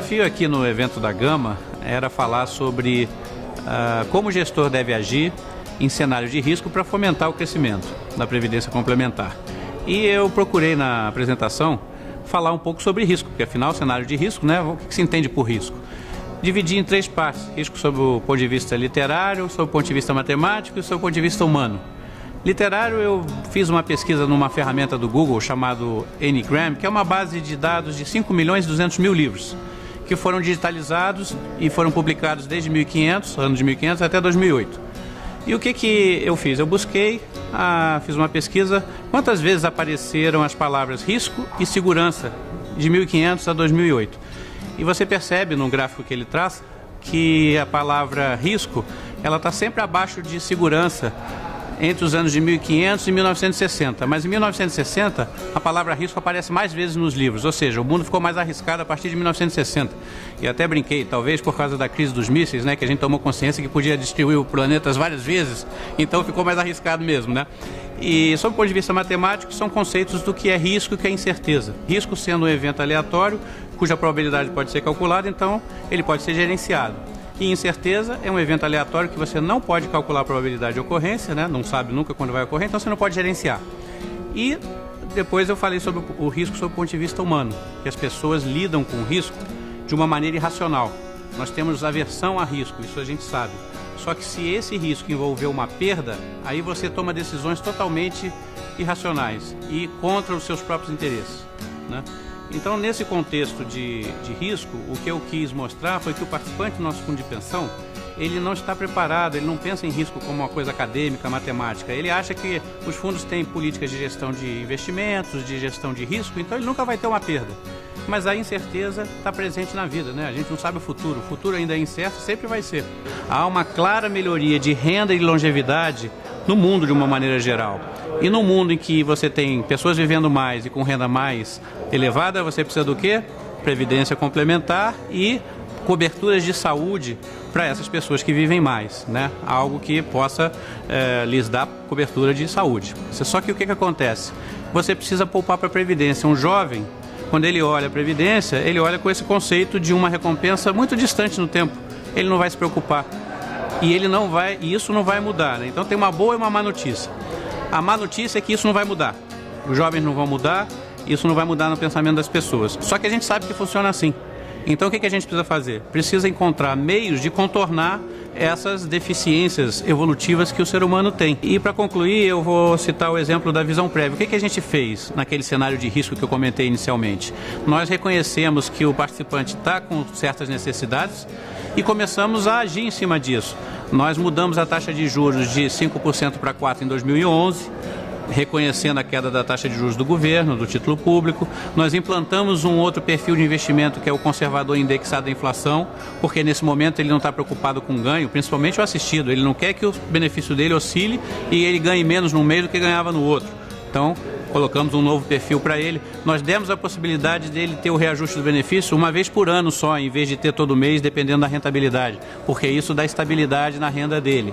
desafio aqui no evento da Gama era falar sobre como o gestor deve agir em cenários de risco para fomentar o crescimento da Previdência Complementar. E eu procurei na apresentação falar um pouco sobre risco, porque afinal, cenário de risco, né, o que se entende por risco? Dividir em 3 partes: risco sob o ponto de vista literário, sob o ponto de vista matemático e sob o ponto de vista humano. Literário, eu fiz uma pesquisa numa ferramenta do Google chamado Ngram, que é uma base de dados de 5.200.000 livros, que foram digitalizados e foram publicados desde 1500, ano de 1500 até 2008. E o que eu fiz? Eu busquei, fiz uma pesquisa, quantas vezes apareceram as palavras risco e segurança de 1500 a 2008. E você percebe no gráfico que ele traz que a palavra risco, ela está sempre abaixo de segurança entre os anos de 1500 e 1960. Mas em 1960, a palavra risco aparece mais vezes nos livros, ou seja, o mundo ficou mais arriscado a partir de 1960. E até brinquei, talvez por causa da crise dos mísseis, né, que a gente tomou consciência que podia destruir o planeta várias vezes, então ficou mais arriscado mesmo, né? E, sob o ponto de vista matemático, são conceitos do que é risco e o que é incerteza. Risco sendo um evento aleatório, cuja probabilidade pode ser calculada, então ele pode ser gerenciado. E incerteza é um evento aleatório que você não pode calcular a probabilidade de ocorrência, né? Não sabe nunca quando vai ocorrer, então você não pode gerenciar. E depois eu falei sobre o risco sob o ponto de vista humano, que as pessoas lidam com o risco de uma maneira irracional. Nós temos aversão a risco, isso a gente sabe. Só que se esse risco envolver uma perda, aí você toma decisões totalmente irracionais e contra os seus próprios interesses, né? Então, nesse contexto de risco, o que eu quis mostrar foi que o participante do nosso fundo de pensão, ele não está preparado, ele não pensa em risco como uma coisa acadêmica, matemática. Ele acha que os fundos têm políticas de gestão de investimentos, de gestão de risco, então ele nunca vai ter uma perda. Mas a incerteza está presente na vida, né? A gente não sabe o futuro ainda é incerto, sempre vai ser. Há uma clara melhoria de renda e longevidade no mundo de uma maneira geral. E no mundo em que você tem pessoas vivendo mais e com renda mais elevada, você precisa do quê? Previdência complementar e coberturas de saúde para essas pessoas que vivem mais, né? Algo que possa lhes dar cobertura de saúde. Só que o que acontece? Você precisa poupar para a Previdência. Um jovem, quando ele olha a Previdência, ele olha com esse conceito de uma recompensa muito distante no tempo. Ele não vai se preocupar. E isso não vai mudar, né? Então tem uma boa e uma má notícia. A má notícia é que isso não vai mudar. Os jovens não vão mudar, isso não vai mudar no pensamento das pessoas. Só que a gente sabe que funciona assim. Então o que a gente precisa fazer? Precisa encontrar meios de contornar essas deficiências evolutivas que o ser humano tem. E para concluir, eu vou citar o exemplo da visão prévia. O que a gente fez naquele cenário de risco que eu comentei inicialmente? Nós reconhecemos que o participante está com certas necessidades e começamos a agir em cima disso. Nós mudamos a taxa de juros de 5% para 4% em 2011, reconhecendo a queda da taxa de juros do governo, do título público. Nós implantamos um outro perfil de investimento que é o conservador indexado à inflação, porque nesse momento ele não está preocupado com ganho, principalmente o assistido. Ele não quer que o benefício dele oscile e ele ganhe menos num mês do que ganhava no outro. Então, colocamos um novo perfil para ele. Nós demos a possibilidade dele ter o reajuste do benefício uma vez por ano só, em vez de ter todo mês, dependendo da rentabilidade, porque isso dá estabilidade na renda dele.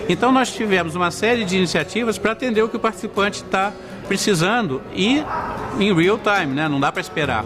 Então nós tivemos uma série de iniciativas para atender o que o participante está precisando e em real time, né? Não dá para esperar.